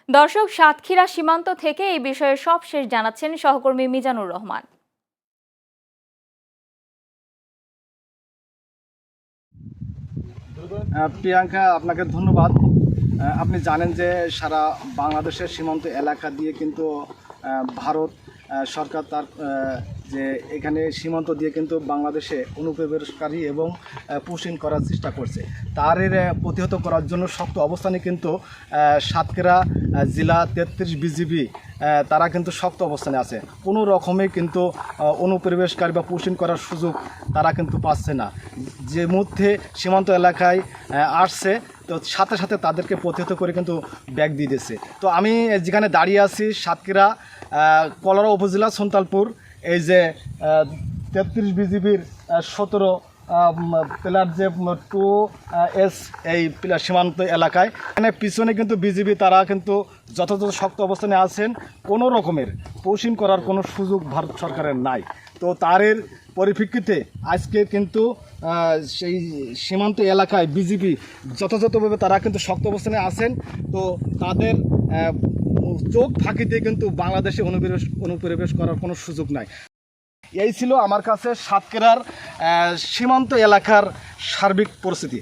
দর্শক, সাতক্ষীরা সীমান্ত থেকে এই বিষয়ে সবশেষ জানাচ্ছেন সহকর্মী মিজানুর রহমান। প্রিয়াঙ্কা, আপনাকে ধন্যবাদ। আপনি জানেন যে সারা বাংলাদেশের সীমান্ত এলাকা দিয়ে কিন্তু ভারত সরকার তার যে এখানে সীমান্ত দিয়ে কিন্তু বাংলাদেশে অনুপ্রবেশকারী এবং পুশিং করার চেষ্টা করছে। তার প্রতিহত করার জন্য শক্ত অবস্থানে কিন্তু সাতক্ষীরা জেলা 33 বিজিবি তারা কিন্তু শক্ত অবস্থানে আছে। কোনো রকমে কিন্তু অনুপ্রবেশকারী বা পুশিং করার সুযোগ তারা কিন্তু পাচ্ছে না। যে মুহূর্তে সীমান্ত এলাকায় আসছে, তো সাথে সাথে তাদেরকে প্রতিহত করে কিন্তু ব্যাগ দিয়ে দিচ্ছে। তো আমি যেখানে দাঁড়িয়ে আছি সাতক্ষীরা কলারা উপজেলা সন্তালপুর, এই যে 33 বিজিবির 17 পিলার যে 2S এই পিলার সীমান্ত এলাকায়, এখানে পিছনে কিন্তু বিজিবি তারা কিন্তু যথাযথ শক্ত অবস্থানে আছেন। কোনো রকমের পুশিং করার কোনো সুযোগ ভারত সরকারের নাই। তো তারের পরিপ্রেক্ষিতে আজকে কিন্তু সেই সীমান্ত এলাকায় বিজিবি যথাযথভাবে তারা কিন্তু শক্ত অবস্থানে আছেন। তো তাদের চোখ ফাঁকিতে কিন্তু বাংলাদেশে অনুপ্রবেশ করার কোনো সুযোগ নাই। এই ছিল আমার কাছে সাতক্ষীরার সীমান্ত এলাকার সার্বিক পরিস্থিতি।